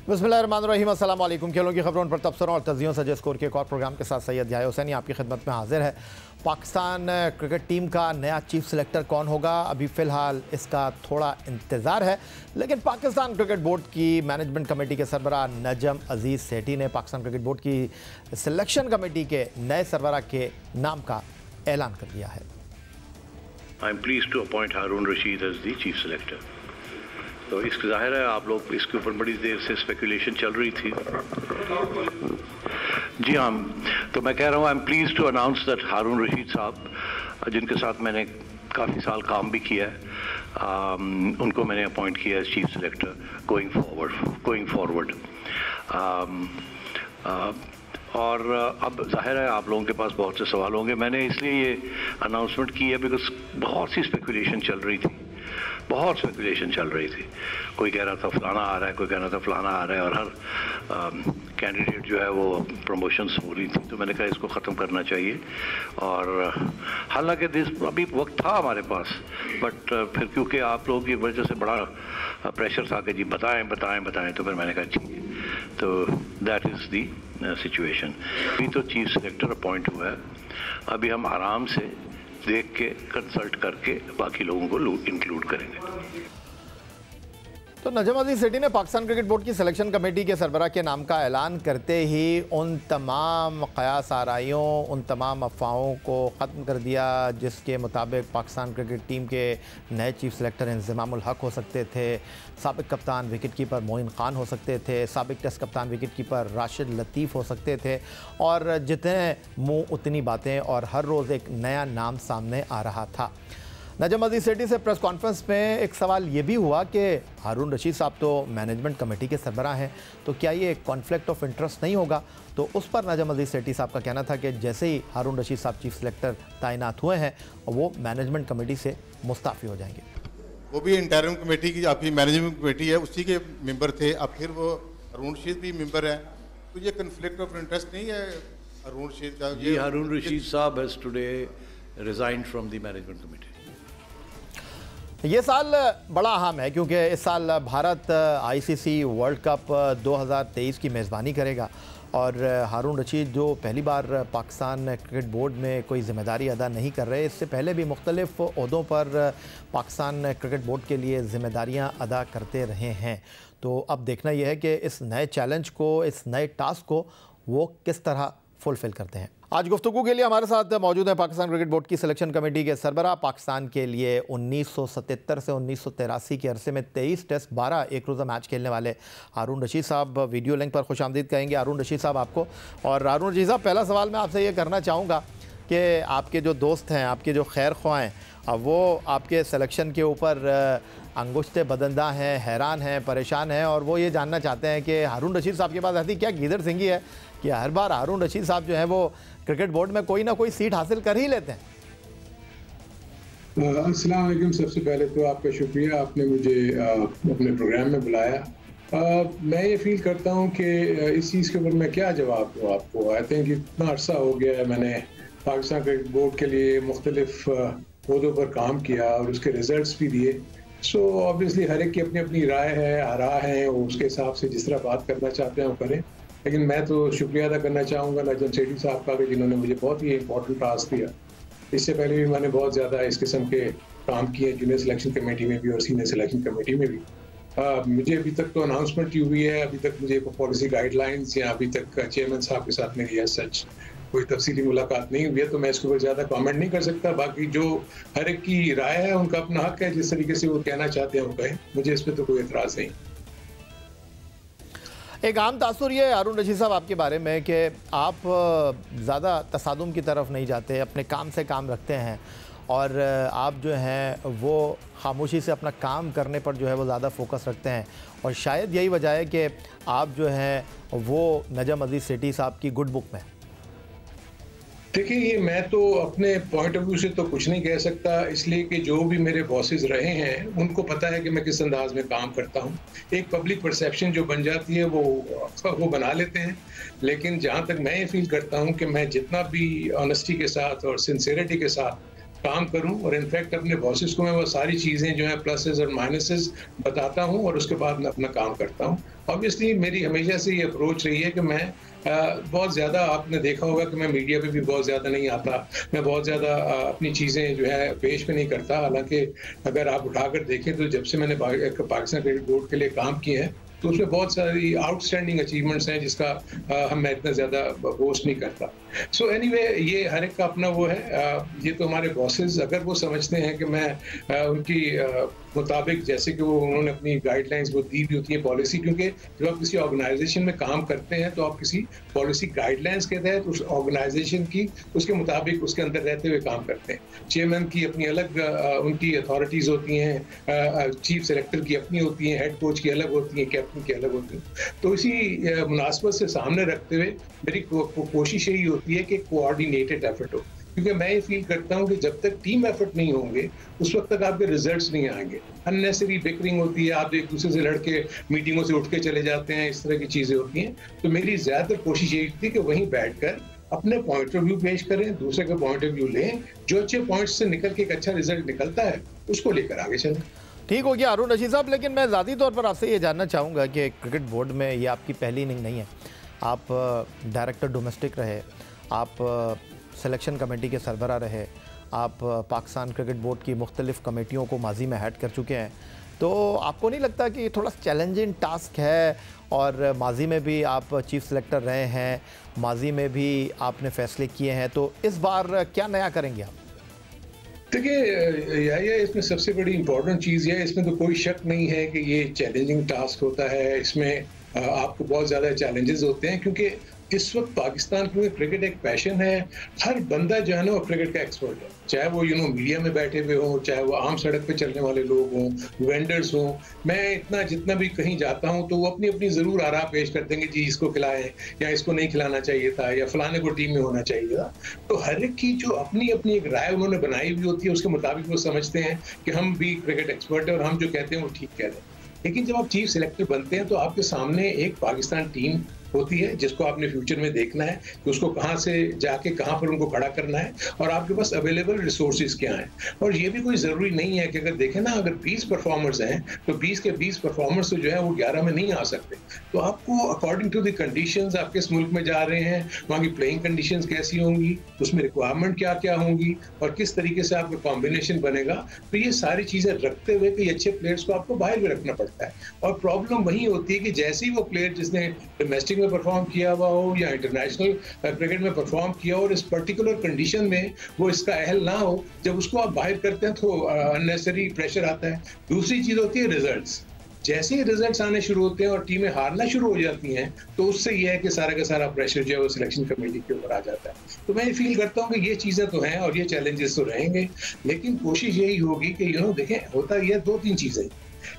बिस्मिल्लाहिर्रहमानिर्रहीम, अस्सलाम वालेकुम। खेलों की खबरों पर तबसरों और तजियों से स्कोर के एक और प्रोग्राम के साथ सैयद याह्या हुसैनी आपकी खिदमत में हाजिर है। पाकिस्तान क्रिकेट टीम का नया चीफ सेलेक्टर कौन होगा, अभी फ़िलहाल इसका थोड़ा इंतज़ार है, लेकिन पाकिस्तान क्रिकेट बोर्ड की मैनेजमेंट कमेटी के सरबराह नजम अजीज़ सेठी ने पाकिस्तान क्रिकेट बोर्ड की सिलेक्शन कमेटी के नए सरबराह के नाम का ऐलान कर दिया है। I am pleased to appoint Haroon Rashid as the chief selector. तो इसका जाहिर है आप लोग इसके ऊपर बड़ी देर से स्पेकुलेशन चल रही थी। जी हाँ, तो मैं कह रहा हूँ I am pleased to announce that Haroon Rashid साहब, जिनके साथ मैंने काफ़ी साल काम भी किया है, उनको मैंने अपॉइंट किया as chief selector going forward. और अब जाहिर है आप लोगों के पास बहुत से सवाल होंगे। मैंने इसलिए ये अनाउंसमेंट की है बिकॉज बहुत सी स्पेकुलेशन चल रही थी, बहुत स्पेकुलेशन चल रही थी। कोई कह रहा था फलाना आ रहा है, कोई कह रहा था फलाना आ रहा है, और हर कैंडिडेट जो है वो प्रमोशंस हो रही थी। तो मैंने कहा इसको ख़त्म करना चाहिए। और हालांकि अभी वक्त था हमारे पास, बट फिर क्योंकि आप लोगों की वजह से बड़ा प्रेशर था कि जी बताएं बताएं बताएं, तो फिर मैंने कहा ठीक है। तो दैट इज़ दी सिचुएशन। अभी तो चीफ सेलेक्टर अपॉइंट हुआ है, अभी हम आराम से देख के कंसल्ट करके बाकी लोगों को इंक्लूड करेंगे। तो नजम अजीज सेठी ने पाकिस्तान क्रिकेट बोर्ड की सिलेक्शन कमेटी के सरबराह के नाम का ऐलान करते ही उन तमाम क़यास आराइयों, उन तमाम अफवाहों को ख़त्म कर दिया जिसके मुताबिक पाकिस्तान क्रिकेट टीम के नए चीफ सेलेक्टर इंज़मामुल हक हो सकते थे, साबिक़ कप्तान विकेट कीपर मोइन खान हो सकते थे, साबिक़ टेस्ट कप्तान विकेट कीपर राशिद लतीफ़ हो सकते थे, और जितने मुँह उतनी बातें, और हर रोज़ एक नया नाम सामने आ रहा था। नजम अजीज सेठी से प्रेस कॉन्फ्रेंस में एक सवाल ये भी हुआ कि हारून रशीद साहब तो मैनेजमेंट कमेटी के सरबराह हैं, तो क्या ये कॉन्फ्लिक्ट ऑफ इंटरेस्ट नहीं होगा? तो उस पर नजम अजीज सेठी साहब का कहना था कि जैसे ही हारून रशीद साहब चीफ सेलेक्टर तैनात हुए हैं वो मैनेजमेंट कमेटी से मुस्ताफ़ी हो जाएंगे। वो भी इंटरिम कमेटी की आपकी मैनेजमेंट कमेटी है, उसी के मेंबर थे, अब फिर वो हारून रशीद भी मेंबर है, तो ये कन्फ्लिक्ट ऑफ इंटरेस्ट नहीं है हारून रशीद का? जी, हारून रशीद साहब has today resigned from the management committee. ये साल बड़ा अहम है क्योंकि इस साल भारत आईसीसी वर्ल्ड कप 2023 की मेज़बानी करेगा, और हारून रशीद जो पहली बार पाकिस्तान क्रिकेट बोर्ड में कोई ज़िम्मेदारी अदा नहीं कर रहे, इससे पहले भी मुख्तलिफ़ ओहदों पर पाकिस्तान क्रिकेट बोर्ड के लिए ज़िम्मेदारियां अदा करते रहे हैं। तो अब देखना यह है कि इस नए चैलेंज को, इस नए टास्क को वो किस तरह फुलफ़िल करते हैं। आज गुफ्तगू के लिए हमारे साथ मौजूद है पाकिस्तान क्रिकेट बोर्ड की सिलेक्शन कमेटी के सरबराह, पाकिस्तान के लिए 1977 से 1983 के अरसे में 23 टेस्ट 12 एक रोज़ा मैच खेलने वाले हारून रशीद साहब वीडियो लिंक पर खुशामदीद कहेंगे हारून रशीद साहब आपको। और हारून रशीद साहब, पहला सवाल मैं आपसे ये करना चाहूँगा कि आपके जो दोस्त हैं, आपके जो खैर ख्वाह हैं, वो आपके सिलेक्शन के ऊपर अंगुश्ते बदंदा हैं, हैरान हैं, परेशान हैं, और वो ये जानना चाहते हैं कि हारून रशीद साहब के पास ऐसी क्या गीदड़ सिंगी है कि हर बार हारून रशीद साहब जो है वो क्रिकेट बोर्ड में कोई ना कोई सीट हासिल कर ही लेते हैं। अस्सलाम वालेकुम। सबसे पहले तो आपका शुक्रिया, आपने मुझे अपने प्रोग्राम में बुलाया। मैं ये फील करता हूँ कि इस चीज़ के ऊपर मैं क्या जवाब दूँ आपको। आई थिंक इतना अरसा हो गया है मैंने पाकिस्तान क्रिकेट बोर्ड के लिए मुख्तलिफ ओहदों पर काम किया और उसके रिजल्ट्स भी दिए। सो ऑब्वियसली हर एक की अपनी अपनी राय है, आरा है, उसके हिसाब से जिस तरह बात करना चाहते हैं वो करें। लेकिन मैं तो शुक्रिया अदा करना चाहूँगा नजम सेठी साहब का भी, जिन्होंने मुझे बहुत ही इंपॉर्टेंट टास्क दिया। इससे पहले भी मैंने बहुत ज़्यादा इस किस्म के काम किए, जूनियर सिलेक्शन कमेटी में भी और सीनियर सिलेक्शन कमेटी में भी। मुझे अभी तक तो अनाउंसमेंट की हुई है, अभी तक मुझे पॉलिसी गाइडलाइंस या अभी तक चेयरमैन साहब के साथ मेरी एज सच कोई तफसीली मुलाकात नहीं हुई है, तो मैं इसके ऊपर ज़्यादा कमेंट नहीं कर सकता। बाकी जो हर एक की राय है उनका अपना हक है, जिस तरीके से वो कहना चाहते हैं वो कहें, मुझे इस पर तो कोई एतराज़ नहीं। एक आम तासुर ये हारून रशीद साहब आपके बारे में कि आप ज़्यादा तसादुम की तरफ नहीं जाते, अपने काम से काम रखते हैं, और आप जो हैं वो खामोशी से अपना काम करने पर जो है वो ज़्यादा फोकस रखते हैं, और शायद यही वजह है कि आप जो हैं वो नजम अजीज सेठी साहब की गुड बुक में। देखिए, ये मैं तो अपने पॉइंट ऑफ व्यू से तो कुछ नहीं कह सकता, इसलिए कि जो भी मेरे बॉसेस रहे हैं उनको पता है कि मैं किस अंदाज में काम करता हूँ। एक पब्लिक परसेप्शन जो बन जाती है वो बना लेते हैं, लेकिन जहाँ तक मैं ये फील करता हूँ कि मैं जितना भी ऑनेस्टी के साथ और सिंसेरिटी के साथ काम करूं और इनफैक्ट अपने बॉसेस को मैं वो सारी चीज़ें जो है प्लसेस और माइनसेस बताता हूं और उसके बाद मैं अपना काम करता हूं। ऑब्वियसली मेरी हमेशा से ये अप्रोच रही है कि मैं बहुत ज़्यादा, आपने देखा होगा कि मैं मीडिया पे भी बहुत ज़्यादा नहीं आता, मैं बहुत ज़्यादा अपनी चीज़ें जो है पेश पे नहीं करता। हालांकि अगर आप उठाकर देखें तो जब से मैंने पाकिस्तान क्रिकेट बोर्ड के लिए काम किया है तो उसमें बहुत सारी आउटस्टैंडिंग अचीवमेंट्स हैं जिसका मैं इतना ज़्यादा बोस्ट नहीं करता। सो एनीवे, ये हर एक का अपना वो है। ये तो हमारे बॉसेस अगर वो समझते हैं कि मैं उनकी मुताबिक, जैसे कि वो उन्होंने अपनी गाइडलाइंस वो दी भी होती है पॉलिसी, क्योंकि जब आप किसी ऑर्गेनाइजेशन में काम करते हैं तो आप किसी पॉलिसी गाइडलाइंस के तहत उस ऑर्गेनाइजेशन की उसके मुताबिक उसके अंदर रहते हुए काम करते हैं। चेयरमैन की अपनी अलग उनकी अथॉरिटीज़ होती हैं, चीफ सेलेक्टर की अपनी होती हैं, हेड कोच की अलग होती हैं, कैप्टन की अलग होती हैं। तो इसी मुनासबत से सामने रखते हुए मेरी कोशिश यही होती है कि कोऑर्डिनेटेड एफर्ट हो, क्योंकि मैं ये फील करता हूँ कि जब तक टीम एफर्ट नहीं होंगे उस वक्त तक आपके रिजल्ट्स नहीं आएंगे। अननेसेसरी बिकरिंग होती है, आप एक दूसरे से लड़के मीटिंगों से उठ के चले जाते हैं, इस तरह की चीज़ें होती हैं। तो मेरी ज़्यादातर कोशिश यही थी कि वहीं बैठकर अपने पॉइंट ऑफ व्यू पेश करें, दूसरे का पॉइंट ऑफ व्यू लें, जो अच्छे पॉइंट्स से निकल के एक अच्छा रिजल्ट निकलता है उसको लेकर आगे चलें। ठीक हो गया हारून रशीद साहब, लेकिन मैं ज़ाती तौर पर आपसे ये जानना चाहूँगा कि क्रिकेट बोर्ड में ये आपकी पहली इनिंग नहीं है। आप डायरेक्टर डोमेस्टिक रहे, आप सिलेक्शन कमेटी के सरबराह रहे, आप पाकिस्तान क्रिकेट बोर्ड की मुख्तलिफ़ कमेटियों को माजी में हेड कर चुके हैं, तो आपको नहीं लगता कि थोड़ा चैलेंजिंग टास्क है? और माजी में भी आप चीफ सेलेक्टर रहे हैं, माजी में भी आपने फ़ैसले किए हैं, तो इस बार क्या नया करेंगे आप? देखिए, ये इसमें सबसे बड़ी इंपॉर्टेंट चीज़ है, इसमें तो कोई शक नहीं है कि ये चैलेंजिंग टास्क होता है। इसमें आपको बहुत ज़्यादा चैलेंजेस होते हैं, क्योंकि इस वक्त पाकिस्तान में क्रिकेट एक पैशन है। हर बंदा जो है ना वो क्रिकेट का एक्सपर्ट है, चाहे वो मीडिया में बैठे हुए हों, चाहे वो आम सड़क पे चलने वाले लोग हों, वेंडर्स हों। मैं जितना भी कहीं जाता हूं तो वो अपनी अपनी ज़रूर आरा पेश कर देंगे, जी इसको खिलाएं या इसको नहीं खिलाना चाहिए था या फलाने को टीम में होना चाहिए था। तो हर एक की जो अपनी अपनी एक राय उन्होंने बनाई हुई होती है, उसके मुताबिक वो समझते हैं कि हम भी क्रिकेट एक्सपर्ट है और हम जो कहते हैं वो ठीक कह रहे हैं। लेकिन जब आप चीफ सेलेक्टर बनते हैं तो आपके सामने एक पाकिस्तान टीम होती है जिसको आपने फ्यूचर में देखना है कि उसको कहां से जाके कहां पर उनको खड़ा करना है और आपके पास अवेलेबल रिसोर्सेज क्या हैं। और ये भी कोई ज़रूरी नहीं है कि अगर देखें ना, अगर 20 परफॉर्मर्स हैं तो 20 के 20 परफॉर्मर्स तो जो है वो 11 में नहीं आ सकते। तो आपको अकॉर्डिंग टू द कंडीशंस, आप किस मुल्क में जा रहे हैं, वहाँ की प्लेइंग कंडीशंस कैसी होंगी, उसमें रिक्वायरमेंट क्या क्या होंगी और किस तरीके से आपका कॉम्बिनेशन बनेगा, तो ये सारी चीज़ें रखते हुए कि अच्छे प्लेयर्स को आपको बाहर भी रखना पड़ता है। और प्रॉब्लम वही होती है कि जैसे ही वो प्लेयर जिसने डोमेस्टिक में परफॉर्म किया हुआ हो या इंटरनेशनल क्रिकेट में परफॉर्म किया हो और इस पर्टिकुलर कंडीशन में वो इसका अहल ना हो, जब उसको आप बाहर करते हैं तो अननेसेसरी प्रेशर आता है। दूसरी चीज़ होती है रिजल्ट्स। जैसे ही रिजल्ट्स आने शुरू होते हैं और टीमें हारना शुरू हो जाती हैं तो उससे यह है कि सारा का सारा प्रेशर जो है वो सिलेक्शन कमेटी के ऊपर आ जाता है। तो मैं फील करता हूँ कि ये चीज़ें तो हैं और ये चैलेंजेस तो रहेंगे, लेकिन कोशिश यही होगी कि देखें, होता यह 2-3 चीज़ें।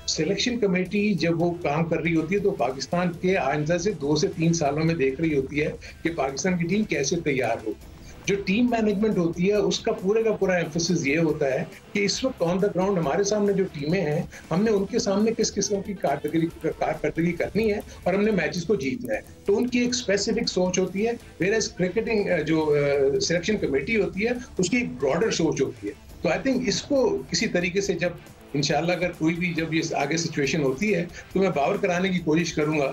सिलेक्शन कमेटी जब वो काम कर रही होती है तो पाकिस्तान के आइंदा से 2 से 3 सालों में देख रही होती है कि पाकिस्तान की टीम कैसे तैयार होगी। जो टीम मैनेजमेंट होती है उसका पूरे का पूरा एम्फोसिस ये होता है कि इस वक्त ऑन द ग्राउंड हमारे सामने जो टीमें हैं, हमने उनके सामने किस किस्म की कारकर्दगी करनी है और हमने मैचेस को जीतना है। तो उनकी एक स्पेसिफिक सोच होती है, वेयरएज क्रिकेटिंग जो सिलेक्शन कमेटी होती है उसकी एक ब्रॉडर सोच होती है। तो आई थिंक इसको किसी तरीके से जब इंशाल्लाह अगर कोई भी जब ये आगे सिचुएशन होती है तो मैं बावर कराने की कोशिश करूंगा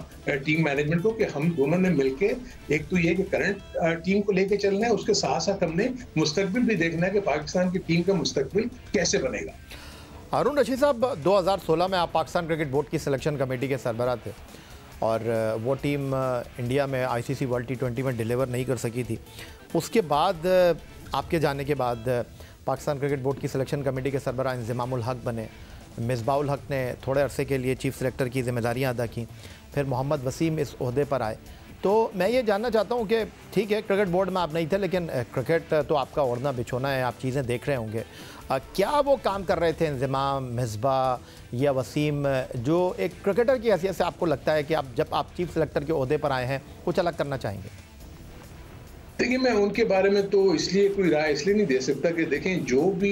टीम मैनेजमेंट को कि हम दोनों ने मिलके, एक तो ये कि करंट टीम को लेके चलना है, उसके साथ साथ हमने मुस्तकबिल भी देखना है कि पाकिस्तान की टीम का मुस्तकबिल कैसे बनेगा। हारून रशीद साहब, 2016 में आप पाकिस्तान क्रिकेट बोर्ड की सिलेक्शन कमेटी के सरबराह थे और वो टीम इंडिया में ICC वर्ल्ड T20 में डिलीवर नहीं कर सकी थी। उसके बाद आपके जाने के बाद पाकिस्तान क्रिकेट बोर्ड की सिलेक्शन कमेटी के सरबराह इंज़मामुल हक बने, मिसबाहुल हक ने थोड़े अरसे के लिए चीफ सेलेक्टर की जिम्मेदारियां अदा की, फिर मोहम्मद वसीम इस ओहदे पर आए। तो मैं ये जानना चाहता हूँ कि ठीक है, क्रिकेट बोर्ड में आप नहीं थे, लेकिन क्रिकेट तो आपका ओढ़ना बिछोना है, आप चीज़ें देख रहे होंगे। क्या वो काम कर रहे थे इंज़माम, मिसबाह या वसीम, जो एक क्रिकेटर की हैसियत से आपको लगता है कि आप जब आप चीफ सेलेक्टर के ओहदे पर आए हैं कुछ अलग करना चाहेंगे? देखिए, मैं उनके बारे में तो इसलिए कोई राय इसलिए नहीं दे सकता कि देखें, जो भी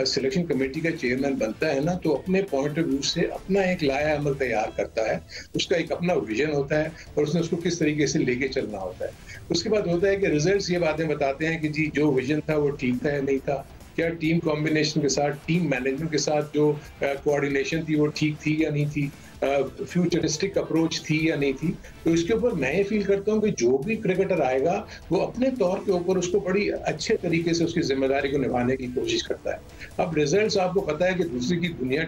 सिलेक्शन कमेटी का चेयरमैन बनता है ना, तो अपने पॉइंट ऑफ व्यू से अपना एक लाया अमल तैयार करता है, उसका एक अपना विजन होता है और उसने उसको किस तरीके से लेके चलना होता है। उसके बाद होता है कि रिजल्ट्स ये बातें बताते हैं कि जी जो विजन था वो ठीक था या नहीं था, क्या टीम कॉम्बिनेशन के साथ, टीम मैनेजमेंट के साथ जो कोऑर्डिनेशन थी वो ठीक थी या नहीं थी, फ्यूचरिस्टिक अप्रोच थी या नहीं थी। तो इसके ऊपर मैं ये फील करता हूँ कि जो भी क्रिकेटर आएगा वो अपने तौर के ऊपर उसको बड़ी अच्छे तरीके से उसकी जिम्मेदारी को निभाने की कोशिश करता है। अब रिजल्ट्स आपको पता है कि दुनिया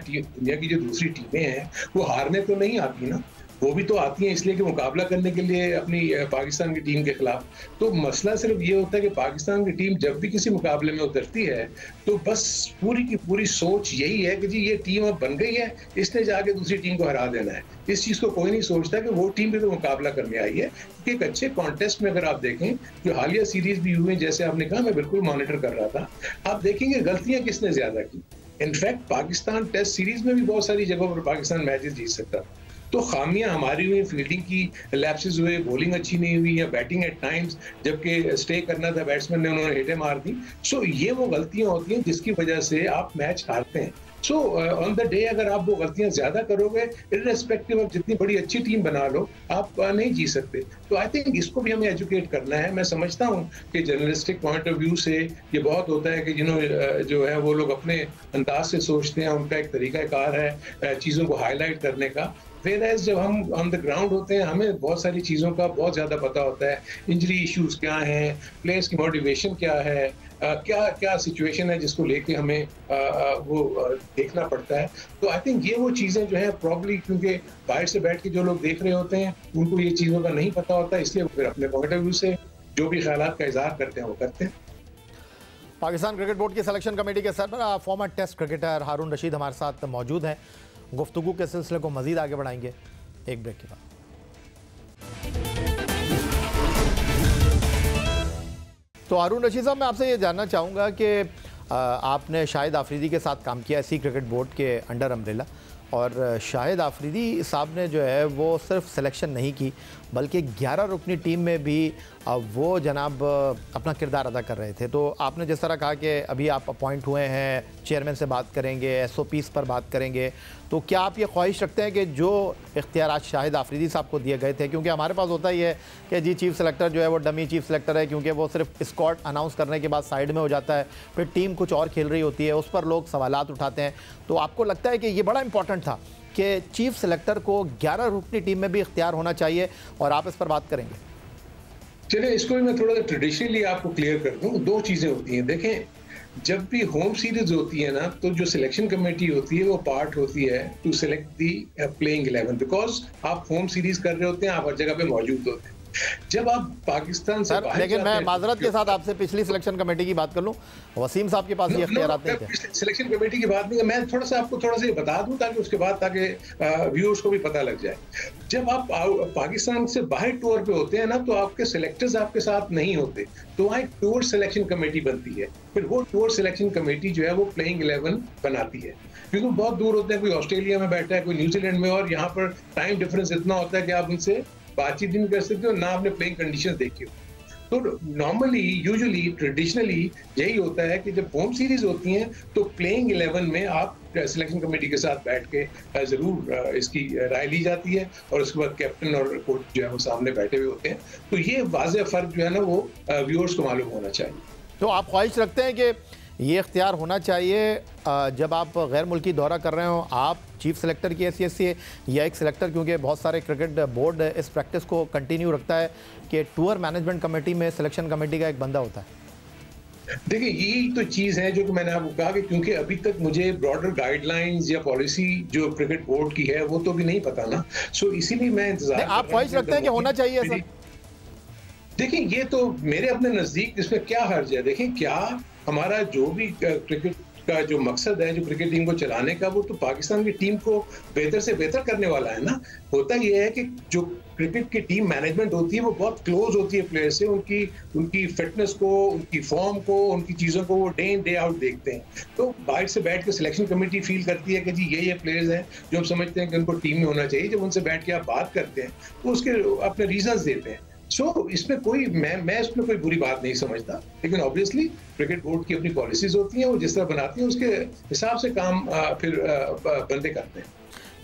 की जो दूसरी टीमें हैं वो हारने तो नहीं आती ना, वो भी तो आती हैं इसलिए कि मुकाबला करने के लिए अपनी पाकिस्तान की टीम के खिलाफ। तो मसला सिर्फ ये होता है कि पाकिस्तान की टीम जब भी किसी मुकाबले में उतरती है तो बस पूरी की पूरी सोच यही है कि जी ये टीम अब बन गई है, इसने जाके दूसरी टीम को हरा देना है। इस चीज़ को कोई नहीं सोचता कि वो टीम भी तो मुकाबला करने आई है। क्योंकि एक अच्छे कॉन्टेस्ट में अगर आप देखें, जो हालिया सीरीज भी हुए, जैसे आपने कहा, मैं बिल्कुल मॉनिटर कर रहा था, आप देखेंगे गलतियां किसने ज्यादा की। इनफैक्ट पाकिस्तान टेस्ट सीरीज में भी बहुत सारी जगहों पर पाकिस्तान मैचेस जीत सकता था। तो खामियां हमारी हुई, फील्डिंग की लैप्सेस हुए, बॉलिंग अच्छी नहीं हुई या बैटिंग एट टाइम्स जबकि स्टे करना था बैट्समैन ने, उन्होंने हिटें मार दी। सो ये वो गलतियां होती हैं जिसकी वजह से आप मैच हारते हैं। सो ऑन द डे अगर आप वो गलतियां ज्यादा करोगे, इर्रेस्पेक्टिव ऑफ जितनी बड़ी अच्छी टीम बना लो, आप नहीं जी सकते। तो आई थिंक इसको भी हमें एजुकेट करना है। मैं समझता हूँ कि जर्नलिस्टिक पॉइंट ऑफ व्यू से ये बहुत होता है कि जो है वो लोग अपने अंदाज से सोचते हैं, उनका एक तरीकाकार है चीज़ों को हाईलाइट करने का। Whereas जब हम ऑन द ग्राउंड होते हैं हमें बहुत सारी चीज़ों का बहुत ज़्यादा पता होता है। इंजरी इश्यूज क्या हैं, प्लेयर्स की मोटिवेशन क्या है, क्या सिचुएशन है जिसको लेके हमें वो देखना पड़ता है। तो आई थिंक ये वो चीज़ें जो है प्रॉब्ली, क्योंकि बाहर से बैठ के जो लोग देख रहे होते हैं उनको ये चीज़ों का नहीं पता होता, इसलिए वो फिर अपने पॉइंट ऑफ व्यू से जो भी ख्यालात का इजहार करते हैं वो करते हैं। पाकिस्तान क्रिकेट बोर्ड की सिलेक्शन कमेटी के सरबराह फॉर्मर टेस्ट क्रिकेटर हारून रशीद हमारे साथ मौजूद हैं। गुफ्तगू के सिलसिले को मजीद आगे बढ़ाएंगे एक ब्रेक के बाद। तो हारून रशीद साहब, मैं आपसे ये जानना चाहूँगा कि आपने शाहिद आफरीदी के साथ काम किया इसी क्रिकेट बोर्ड के अंडर अम्ब्रेला, और शाहिद आफरीदी साहब ने जो है वो सिर्फ सिलेक्शन नहीं की बल्कि 11 रुकनी टीम में भी वो जनाब अपना किरदार अदा कर रहे थे। तो आपने जिस तरह कहा कि अभी आप अपॉइंट हुए हैं, चेयरमैन से बात करेंगे, SOPs पर बात करेंगे, तो क्या आप ये ख्वाहिश रखते हैं कि जो इख्तियारात शाहिद आफरीदी साहब को दिए गए थे, क्योंकि हमारे पास होता ही है कि जी चीफ़ सेलेक्टर जो है वो डमी चीफ़ सेलेक्टर है, क्योंकि वो सिर्फ स्क्वाड अनाउंस करने के बाद साइड में हो जाता है, फिर टीम कुछ और खेल रही होती है, उस पर लोग सवालात उठाते हैं। तो आपको लगता है कि ये बड़ा इंपॉर्टेंट था कि चीफ सेलेक्टर को 11 रुकनी टीम में भी इख्तियार होना चाहिए, और आप इस पर बात करेंगे? चलिए, इसको भी मैं थोड़ा सा ट्रेडिशनली आपको क्लियर कर दूं। दो चीज़ें होती हैं। देखें, जब भी होम सीरीज होती है ना, तो जो सिलेक्शन कमेटी होती है वो पार्ट होती है to select the playing 11, because आप होम सीरीज कर रहे होते हैं, आप हर जगह पे मौजूद होते हैं। जब आप पाकिस्तान से बाहर, लेकिन मैं माजरत के साथ आपसे पिछली सिलेक्शन कमेटी की बात कर लूं, वसीम साहब के पास ये इख्तियारात नहीं थे। सिलेक्शन कमेटी की बात नहीं है, मैं थोड़ा सा ये बता दूं ताकि उसके बाद ताकि व्यूअर्स को भी पता लग जाए। जब आप पाकिस्तान से बाहर टूर पे होते हैं ना, तो आपके सिलेक्टर्स आपके साथ नहीं होते, तो वहाँ एक टूर सिलेक्शन कमेटी बनती है। फिर वो टूर सिलेक्शन कमेटी जो है वो प्लेइंग 11 बनाती है, क्योंकि बहुत दूर होते हैं, कोई ऑस्ट्रेलिया में बैठा है, कोई न्यूजीलैंड में, और यहाँ पर टाइम डिफरेंस इतना होता है कि आप उनसे बातचीत नहीं कर सकते हो, ना आपने प्लेइंग कंडीशंस देखी हो। तो नॉर्मली, यूजुअली, ट्रेडिशनली यही होता है कि जब होम सीरीज होती हैं तो प्लेइंग 11 में आप सिलेक्शन कमेटी के साथ बैठ के जरूर इसकी राय ली जाती है, और उसके बाद कैप्टन और कोच जो है वो सामने बैठे हुए होते हैं। तो ये वाज़ेह फर्क जो है ना वो व्यूअर्स को मालूम होना चाहिए। तो आप ख्वाहिश रखते हैं कि ये इख्तियार होना चाहिए जब आप गैर मुल्की दौरा कर रहे हो, आप चीफ सेलेक्टर की हैसियत से या एक सेलेक्टर, क्योंकि बहुत सारे क्रिकेट बोर्ड इस प्रैक्टिस को कंटिन्यू रखता है कि टूर मैनेजमेंट कमेटी में सिलेक्शन कमेटी का एक बंदा होता है। देखिए, यही तो चीज़ है जो कि मैंने आपको कहा कि क्योंकि अभी तक मुझे ब्रॉडर गाइडलाइंस या पॉलिसी जो क्रिकेट बोर्ड की है वो तो भी नहीं पता ना, सो इसीलिए मैं इंतजार। आप ख्वाहिश रखते हैं कि होना चाहिए सर? देखिए, ये तो मेरे अपने नज़दीक इसमें क्या हर्ज है। देखिए, क्या हमारा जो भी क्रिकेट का जो मकसद है, जो क्रिकेट टीम को चलाने का, वो तो पाकिस्तान की टीम को बेहतर से बेहतर करने वाला है ना। होता यह है कि जो क्रिकेट की टीम मैनेजमेंट होती है वो बहुत क्लोज होती है प्लेयर से, उनकी फिटनेस को, उनकी फॉर्म को, उनकी चीज़ों को वो डे इन डे आउट देखते हैं। तो बाहर से बैठ के सिलेक्शन कमेटी फील करती है कि जी ये प्लेयर्स हैं जो हम समझते हैं कि उनको टीम में होना चाहिए। जब उनसे बैठ के आप बात करते हैं तो उसके अपने रीजंस देते हैं। इसमें कोई मैं इसमें कोई बुरी बात नहीं समझता, लेकिन ऑब्वियसली क्रिकेट बोर्ड की अपनी पॉलिसीज होती हैं, वो जिस तरह बनाती है उसके हिसाब से काम फिर बंदे करते हैं।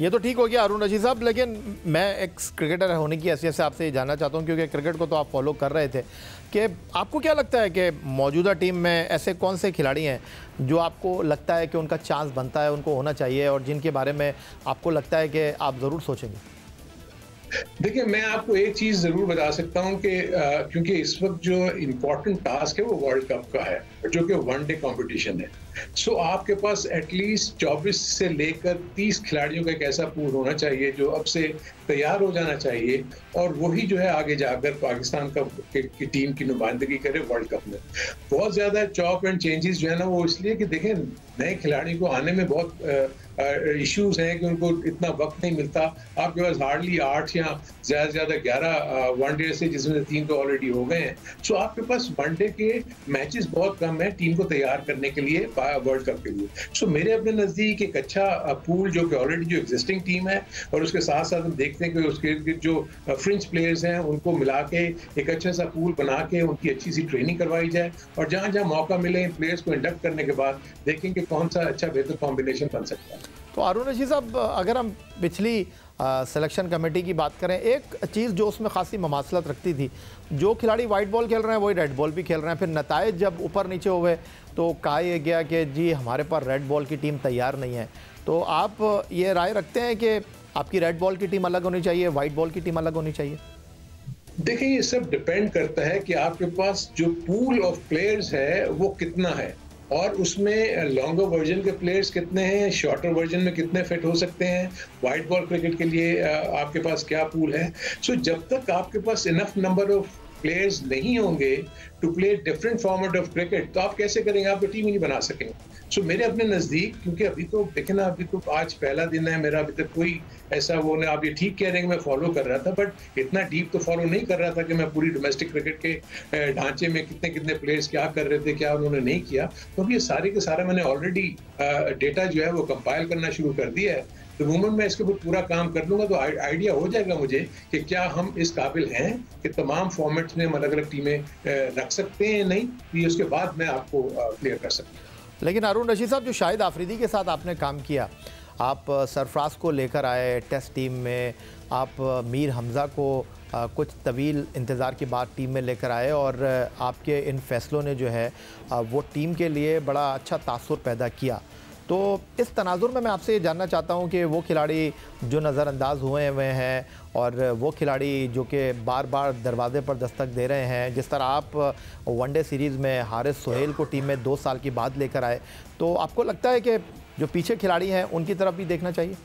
ये तो ठीक हो गया अरुण रशीद साहब, लेकिन मैं एक क्रिकेटर होने की हैसियत से आपसे ये जानना चाहता हूँ, क्योंकि क्रिकेट को तो आप फॉलो कर रहे थे, कि आपको क्या लगता है कि मौजूदा टीम में ऐसे कौन से खिलाड़ी हैं जो आपको लगता है कि उनका चांस बनता है, उनको होना चाहिए, और जिनके बारे में आपको लगता है कि आप ज़रूर सोचेंगे? देखिए, मैं आपको एक चीज जरूर बता सकता हूं कि क्योंकि इस वक्त जो इम्पोर्टेंट टास्क है वो वर्ल्ड कप का है, जो कि वनडे कंपटीशन है। सो आपके पास एटलीस्ट 24 से लेकर 30 खिलाड़ियों का एक ऐसा पूल होना चाहिए जो अब से तैयार हो जाना चाहिए, और वही जो है आगे जाकर पाकिस्तान की टीम की नुमाइंदगी करे वर्ल्ड कप में। बहुत ज्यादा चॉप एंड चेंजेस जो है ना, वो इसलिए कि देखें नए खिलाड़ी को आने में बहुत इश्यूज हैं कि उनको इतना वक्त नहीं मिलता। आपके पास हार्डली 8 या ज्यादा से ज्यादा 11 वनडे से, जिसमें 3 तो ऑलरेडी हो गए हैं। सो आपके पास वनडे के मैचेस बहुत कम है टीम को तैयार करने के लिए वर्ल्ड कप के लिए। सो मेरे अपने नजदीक एक अच्छा पूल जो कि ऑलरेडी जो एग्जिस्टिंग टीम है, और उसके साथ साथ हम देखते हैं कि उसके जो फ्रिंच प्लेयर्स हैं उनको मिला के एक अच्छा सा पूल बना के उनकी अच्छी सी ट्रेनिंग करवाई जाए, और जहां जहां मौका मिले प्लेयर्स को इंडक्ट करने के बाद देखेंगे कौन सा अच्छा बेहतर कॉम्बिनेशन बन सकता है। तो अरुण रशीद साहब, अगर हम पिछली सिलेक्शन कमेटी की बात करें, एक चीज़ जो उसमें खासी ममासलत रखती थी, जो खिलाड़ी वाइट बॉल खेल रहे हैं वही रेड बॉल भी खेल रहे हैं। फिर नताइज जब ऊपर नीचे हुए तो कहा यह गया कि जी हमारे पास रेड बॉल की टीम तैयार नहीं है। तो आप ये राय रखते हैं कि आपकी रेड बॉल की टीम अलग होनी चाहिए, वाइट बॉल की टीम अलग होनी चाहिए? देखिए, ये सब डिपेंड करता है कि आपके पास जो पूल ऑफ प्लेयर्स है वो कितना है, और उसमें लॉन्गर वर्जन के प्लेयर्स कितने हैं, शॉर्टर वर्जन में कितने फिट हो सकते हैं, वाइट बॉल क्रिकेट के लिए आपके पास क्या पूल है। सो जब तक आपके पास इनफ नंबर ऑफ प्लेयर्स नहीं होंगे to play different format of cricket, तो आप कैसे करेंगे? आप टीम ही नहीं बना सकेंगे। सो मेरे अपने नज़दीक, क्योंकि अभी तो देखें ना, अभी तो आज पहला दिन है मेरा, अभी तक कोई ऐसा वो नहीं, आप ये ठीक कह रहे हैं कि मैं फॉलो कर रहा था, बट इतना डीप तो फॉलो नहीं कर रहा था कि मैं पूरी डोमेस्टिक क्रिकेट के ढांचे में कितने कितने प्लेयर्स क्या कर रहे थे, क्या उन्होंने नहीं किया। तो ये सारे के सारा मैंने ऑलरेडी डेटा जो है वो कंपाइल करना शुरू कर दिया है। तो मोमेंट मैं इसके ऊपर पूरा काम कर लूंगा तो आइडिया हो जाएगा मुझे कि क्या हम इस काबिल हैं कि तमाम फॉर्मेट्स में हम अलग अलग टीमें रख सकते हैं, नहीं तो ये उसके बाद मैं आपको क्लियर कर सकता हूँ। लेकिन अरुण रशीद साहब, जो शाहिद आफरीदी के साथ आपने काम किया, आप सरफराज को लेकर आए टेस्ट टीम में, आप मीर हमज़ा को कुछ तवील इंतज़ार के बाद टीम में लेकर आए, और आपके इन फैसलों ने जो है वो टीम के लिए बड़ा अच्छा तासुर पैदा किया। तो इस तनाजुर में मैं आपसे ये जानना चाहता हूँ कि वो खिलाड़ी जो नज़रअंदाज हुए हैं, और वो खिलाड़ी जो कि बार बार दरवाजे पर दस्तक दे रहे हैं, जिस तरह आप वनडे सीरीज़ में हारिस सोहेल को टीम में 2 साल के बाद लेकर आए, तो आपको लगता है कि जो पीछे खिलाड़ी हैं उनकी तरफ भी देखना चाहिए?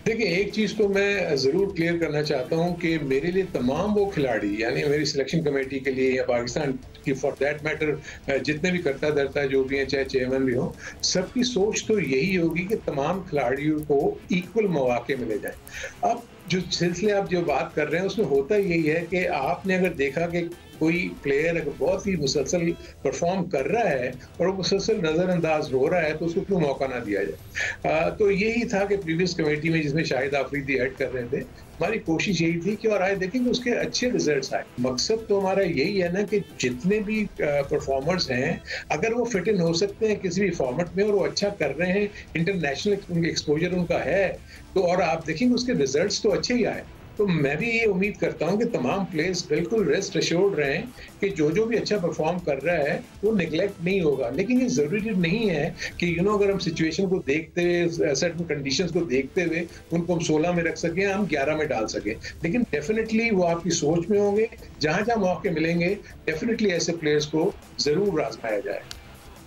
देखिए, एक चीज तो मैं जरूर क्लियर करना चाहता हूं कि मेरे लिए तमाम वो खिलाड़ी, यानी मेरी सिलेक्शन कमेटी के लिए या पाकिस्तान की फॉर दैट मैटर जितने भी करता धरता जो भी हैं, चाहे चेयरमैन भी हो, सबकी सोच तो यही होगी कि तमाम खिलाड़ियों को इक्वल मौके मिले जाए। अब जो सिलसिले आप जो बात कर रहे हैं उसमें होता यही है कि आपने अगर देखा कि कोई प्लेयर अगर बहुत ही मुसलसल परफॉर्म कर रहा है और वो मुसलसल नज़रअंदाज हो रहा है तो उसको क्यों मौका ना दिया जाए। तो यही था कि प्रीवियस कमेटी में जिसमें शाहिद आफरीदी हेड कर रहे थे, हमारी कोशिश यही थी कि और आए देखेंगे उसके अच्छे रिजल्ट्स आए। मकसद तो हमारा यही है ना कि जितने भी परफॉर्मर्स हैं अगर वो फिट इन हो सकते हैं किसी भी फॉर्मेट में और वो अच्छा कर रहे हैं, इंटरनेशनल एक्सपोजर उनका है, तो और आप देखेंगे उसके रिजल्ट्स तो अच्छे ही आए। तो मैं भी ये उम्मीद करता हूं कि तमाम प्लेयर्स बिल्कुल रेस्ट अश्योर्ड रहें कि जो भी अच्छा परफॉर्म कर रहा है वो निगलेक्ट नहीं होगा। लेकिन ये जरूरी नहीं है कि अगर हम सिचुएशन को देखते हुए, सर्टेन कंडीशंस को देखते हुए उनको हम 16 में रख सकें, हम 11 में डाल सकें, लेकिन डेफिनेटली वो आपकी सोच में होंगे। जहां जहां मौके मिलेंगे डेफिनेटली ऐसे प्लेयर्स को जरूर आजमाया जाए।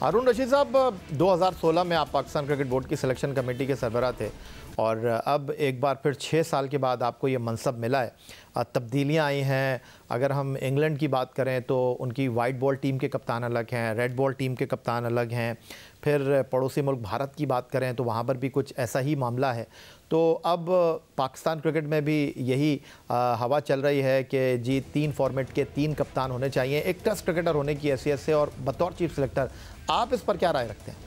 अरुण रशीद साहब, 2016 में आप पाकिस्तान क्रिकेट बोर्ड की सिलेक्शन कमेटी के सरबराह थे, और अब एक बार फिर 6 साल के बाद आपको ये मनसब मिला है। तब्दीलियाँ आई हैं। अगर हम इंग्लैंड की बात करें तो उनकी वाइट बॉल टीम के कप्तान अलग हैं, रेड बॉल टीम के कप्तान अलग हैं। फिर पड़ोसी मुल्क भारत की बात करें तो वहाँ पर भी कुछ ऐसा ही मामला है। तो अब पाकिस्तान क्रिकेट में भी यही हवा चल रही है कि जी 3 फॉर्मेट के 3 कप्तान होने चाहिए एक टेस्ट क्रिकेटर होने की हैसियत से, और बतौर चीफ सिलेक्टर आप इस पर क्या राय रखते हैं?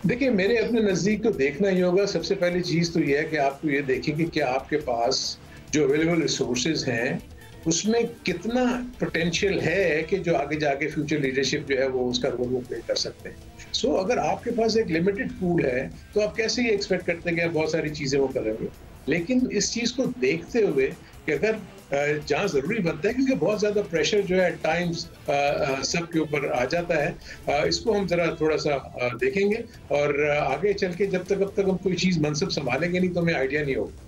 देखिए, मेरे अपने नज़दीक तो देखना ही होगा। सबसे पहली चीज़ तो यह है कि आपको ये देखें कि क्या आपके पास जो अवेलेबल रिसोर्सेज हैं उसमें कितना पोटेंशियल है कि जो आगे जाके फ्यूचर लीडरशिप जो है वो उसका रोल वो प्ले कर सकते हैं। सो अगर आपके पास एक लिमिटेड पूल है तो आप कैसे ये एक्सपेक्ट करते हैं कि आप बहुत सारी चीजें वो करेंगे। लेकिन इस चीज को देखते हुए कि अगर जहाँ जरूरी बनता है, क्योंकि बहुत ज्यादा प्रेशर जो है टाइम्स सबके ऊपर आ जाता है, इसको हम जरा थोड़ा सा देखेंगे और आगे चल के अब तक हम कोई चीज मनसब संभालेंगे नहीं तो हमें आइडिया नहीं होगा।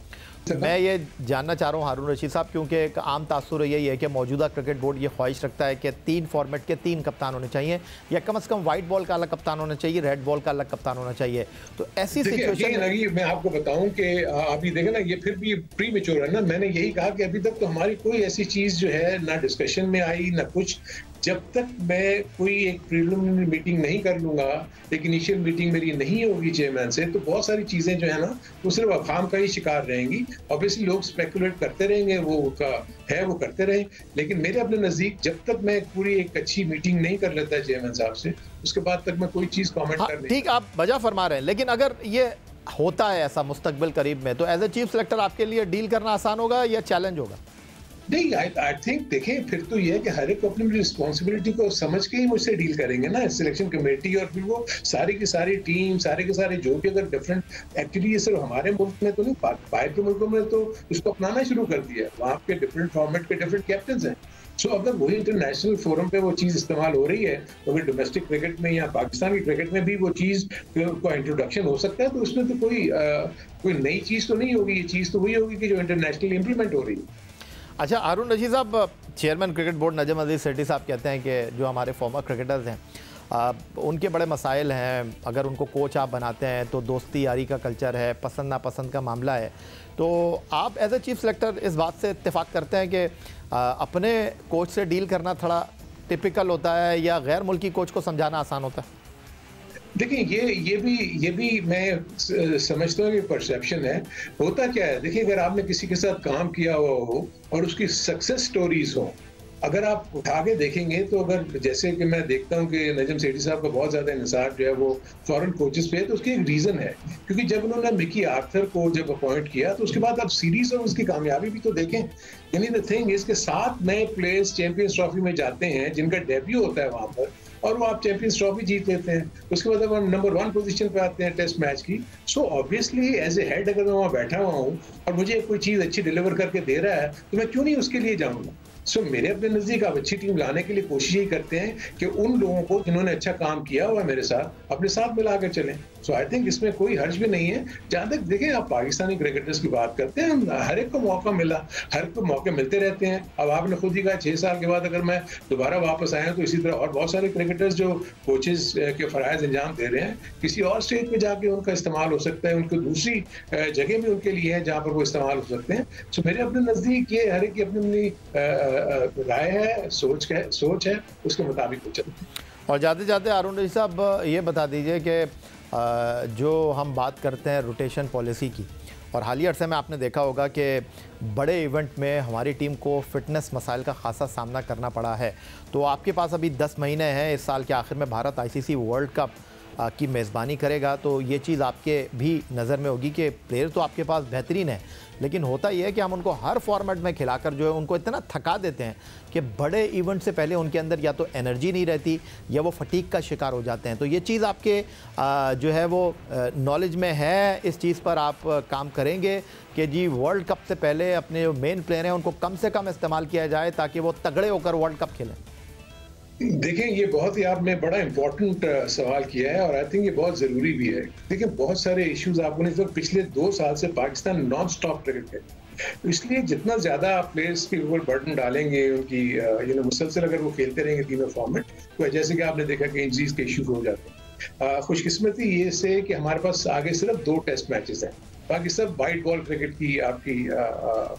मैं ये जानना चाह रहा हूँ हारून रशीद साहब, क्योंकि एक आम तासुर यही है कि मौजूदा क्रिकेट बोर्ड ये ख्वाहिश रखता है कि 3 फॉर्मेट के 3 कप्तान होने चाहिए, या कम से कम वाइट बॉल का अलग कप्तान होना चाहिए, रेड बॉल का अलग कप्तान होना चाहिए। तो ऐसी सिचुएशन में मैं आपको बताऊं कि अभी देखें ना, ये फिर भी प्री मेच्योर है ना। मैंने यही कहा कि अभी तक तो हमारी कोई ऐसी चीज जो है ना डिस्कशन में आई ना कुछ। जब तक मैं कोई एक प्रीलिमिनरी मीटिंग नहीं कर लूंगा, एक इनिशियल मीटिंग मेरी नहीं होगी चेयरमैन से, तो बहुत सारी चीजें जो है ना वो सिर्फ अफवाह का ही शिकार रहेंगी। ऑब्वियसली लोग स्पेकुलेट करते रहेंगे, वो करते रहे, लेकिन मेरे अपने नजदीक जब तक मैं पूरी एक अच्छी मीटिंग नहीं कर लेता चेयरमैन साहब से, उसके बाद तक मैं कोई चीज कॉमेंट कर नहीं। ठीक, आप वजह फरमा रहे हैं, लेकिन अगर ये होता है ऐसा मुस्तकबिल करीब में, तो एज ए चीफ सेलेक्टर आपके लिए डील करना आसान होगा या चैलेंज होगा? नहीं, आई थिंक देखें, फिर तो ये है कि हर एक को अपनी रिस्पॉन्सिबिलिटी को समझ के ही मुझसे डील करेंगे ना सिलेक्शन कमेटी, और फिर वो सारी की सारी टीम, सारे के सारे जो भी अगर डिफरेंट, एक्चुअली ये सिर्फ हमारे मुल्क में तो नहीं, बाहर के मुल्कों में तो इसको अपनाना शुरू कर दिया। वहाँ के डिफरेंट फॉर्मेट के डिफरेंट कैप्टन हैं। सो अगर वही इंटरनेशनल फोरम पे वो चीज़ इस्तेमाल हो रही है, तो अगर डोमेस्टिक क्रिकेट में या पाकिस्तान की क्रिकेट में भी वो चीज़ का इंट्रोडक्शन हो सकता है, तो उसमें तो कोई नई चीज़ तो नहीं होगी। ये चीज़ तो वही होगी कि जो इंटरनेशनली इम्प्लीमेंट हो रही है। अच्छा, हारून रशीद साहब, चेयरमैन क्रिकेट बोर्ड नजम अजीज सेठी साहब कहते हैं कि जो हमारे फॉर्मर क्रिकेटर्स हैं उनके बड़े मसाइल हैं। अगर उनको कोच आप बनाते हैं तो दोस्ती यारी का कल्चर है, पसंद नापसंद का मामला है। तो आप एज ए चीफ सेलेक्टर इस बात से इत्तेफाक करते हैं कि अपने कोच से डील करना थोड़ा टिपिकल होता है, या गैर मुल्की कोच को समझाना आसान होता है? देखिए, ये भी मैं समझता हूँ कि परसेप्शन है। होता क्या है, देखिए, अगर आपने किसी के साथ काम किया हुआ हो और उसकी सक्सेस स्टोरीज हो, अगर आप उठा के देखेंगे तो अगर जैसे कि मैं देखता हूँ कि नजम सेठी साहब का बहुत ज्यादा इंसार जो है वो फॉरेन कोचेस पे है, तो उसकी एक रीजन है, क्योंकि जब उन्होंने मिकी आर्थर को जब अपॉइंट किया तो उसके बाद आप सीरीज और उसकी कामयाबी भी तो देखें। यानी द थिंग इसके 7 नए प्लेयर्स चैंपियंस ट्रॉफी में जाते हैं जिनका डेब्यू होता है वहां पर, और वो आप चैंपियंस ट्रॉफी जीत लेते हैं। उसके बाद अब नंबर 1 पोजीशन पे आते हैं टेस्ट मैच की। So obviously as a head अगर मैं वहाँ बैठा हुआ हूँ और मुझे कोई चीज अच्छी डिलीवर करके दे रहा है, तो मैं क्यों नहीं उसके लिए जाऊंगा। सो मेरे अपने नजदीक आप अच्छी टीम लाने के लिए कोशिश ही करते हैं कि उन लोगों को जिन्होंने अच्छा काम किया हुआ है मेरे साथ, अपने साथ मिला कर चलें। सो आई थिंक इसमें कोई हर्ज भी नहीं है। जहां तक देखें, आप पाकिस्तानी क्रिकेटर्स की बात करते हैं, हर एक को मौका मिला, हर एक को मौके मिलते रहते हैं। अब आपने खुद ही कहा 6 साल के बाद अगर मैं दोबारा वापस आया, तो इसी तरह और बहुत सारे क्रिकेटर्स जो कोचेस के फराइज अंजाम दे रहे हैं, किसी और स्टेज पे जाके उनका इस्तेमाल हो सकता है, उनको दूसरी जगह भी उनके लिए है जहाँ पर वो इस्तेमाल हो सकते हैं। सो मेरे अपने नजदीक ये हर एक की अपनी राय है, सोच है, उसके मुताबिक वो चलते हैं। और जाते जाते हारून रशीद साहब ये बता दीजिए कि जो हम बात करते हैं रोटेशन पॉलिसी की, और हालिया अरसे में आपने देखा होगा कि बड़े इवेंट में हमारी टीम को फिटनेस मसाइल का खासा सामना करना पड़ा है। तो आपके पास अभी 10 महीने हैं, इस साल के आखिर में भारत आईसीसी वर्ल्ड कप की मेज़बानी करेगा, तो ये चीज़ आपके भी नज़र में होगी कि प्लेयर तो आपके पास बेहतरीन है, लेकिन होता यह है कि हम उनको हर फॉर्मेट में खिलाकर जो है उनको इतना थका देते हैं कि बड़े इवेंट से पहले उनके अंदर या तो एनर्जी नहीं रहती या वो फटीक का शिकार हो जाते हैं। तो ये चीज़ आपके जो है वो नॉलेज में है, इस चीज़ पर आप काम करेंगे कि जी वर्ल्ड कप से पहले अपने जो मेन प्लेयर हैं उनको कम से कम इस्तेमाल किया जाए ताकि वो तगड़े होकर वर्ल्ड कप खेलें? देखें, ये बहुत ही आपने बड़ा इंपॉर्टेंट सवाल किया है, और आई थिंक ये बहुत ज़रूरी भी है। देखिए, बहुत सारे इश्यूज आपको नहीं, तो पिछले 2 साल से पाकिस्तान नॉन स्टॉप क्रिकेट है, तो इसलिए जितना ज़्यादा आप प्लेयर्स के ऊपर बर्डन डालेंगे, उनकी मुसलसल अगर वो खेलते रहेंगे तीनों फॉर्मेट, तो जैसे कि आपने देखा कि इंजरीज के इशू हो जाते हैं। खुशकिस्मती ये से कि हमारे पास आगे सिर्फ 2 टेस्ट मैचेस हैं, बाकी सब वाइट बॉल क्रिकेट की आपकी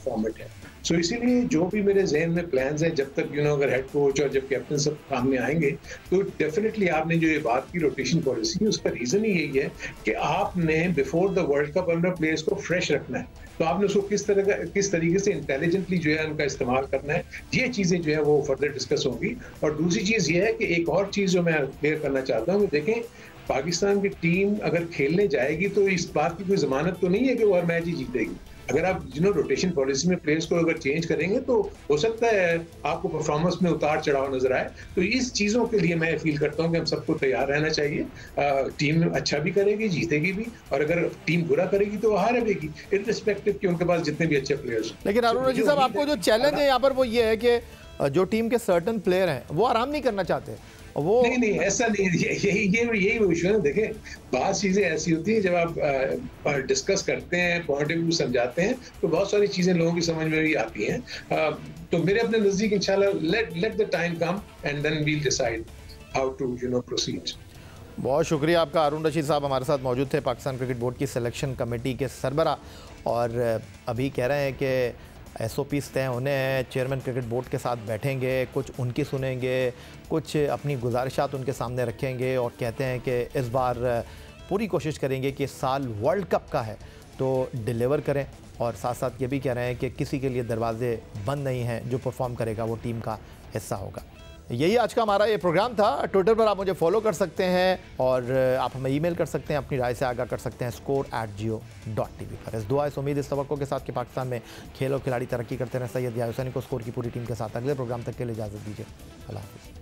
फॉर्मेट है। सो इसीलिए जो भी मेरे जहन में प्लान्स हैं, जब तक अगर हेड कोच और जब कैप्टन सब सामने आएंगे, तो डेफिनेटली आपने जो ये बात की रोटेशन पॉलिसी, उसका रीजन ही यही है कि आपने बिफोर द वर्ल्ड कप अपने प्लेयर्स को फ्रेश रखना है। तो आपने उसको किस तरीके से इंटेलिजेंटली जो है उनका इस्तेमाल करना है, ये चीजें जो है वो फर्दर डिस्कस होंगी। और दूसरी चीज ये है कि एक और चीज जो मैं क्लियर करना चाहता हूँ, देखें, पाकिस्तान की टीम अगर खेलने जाएगी तो इस बात की कोई जमानत तो नहीं है कि वो हर मैच ही जीतेगी। अगर आप रोटेशन पॉलिसी में प्लेयर्स को अगर चेंज करेंगे तो हो सकता है आपको परफॉर्मेंस में उतार चढ़ाव नजर आए। तो इस चीज़ों के लिए मैं फील करता हूँ कि हम सबको तैयार रहना चाहिए। टीम अच्छा भी करेगी, जीतेगी भी, और अगर टीम बुरा करेगी तो हारेगी, इररिस्पेक्टिव कि उनके पास जितने भी अच्छे प्लेयर्स। लेकिन अरुण रशीद साहब, आपको जो चैलेंज है यहाँ पर वो ये है कि जो टीम के सर्टन प्लेयर हैं वो आराम नहीं करना चाहते। वो नहीं, ऐसा नहीं, यही वो इशू है। देखें, बहुत चीजें ऐसी होती हैं जब आप डिस्कस करते हैं, पॉइंट ऑफ व्यू समझाते हैं, तो बहुत सारी चीजें लोगों की समझ में भी आती हैं। तो मेरे अपने नजदीक इंशाल्लाह let the time come and then we'll decide how to proceed. बहुत शुक्रिया आपका। अरुण रशीद साहब हमारे साथ मौजूद थे, पाकिस्तान क्रिकेट बोर्ड की सिलेक्शन कमेटी के सरबरा, और अभी कह रहे हैं कि SOPs तय होने हैं, चेयरमैन क्रिकेट बोर्ड के साथ बैठेंगे, कुछ उनकी सुनेंगे, कुछ अपनी गुजारिशात उनके सामने रखेंगे, और कहते हैं कि इस बार पूरी कोशिश करेंगे कि इस साल वर्ल्ड कप का है तो डिलीवर करें, और साथ साथ ये भी कह रहे हैं कि किसी के लिए दरवाजे बंद नहीं हैं, जो परफॉर्म करेगा वो टीम का हिस्सा होगा। यही आज का हमारा ये प्रोग्राम था। ट्विटर पर आप मुझे फॉलो कर सकते हैं, और आप हमें ईमेल कर सकते हैं, अपनी राय से आगाह कर सकते हैं score@geo.tv पर। इस दुआ, इस उम्मीद, इस तवक्को के साथ कि पाकिस्तान में खेल और खिलाड़ी तरक्की करते रहें। सैयद यार हुसैनी को स्कोर की पूरी टीम के साथ अगले प्रोग्राम तक के लिए इजाज़त दीजिए। अल्लाह हाफ़िज़।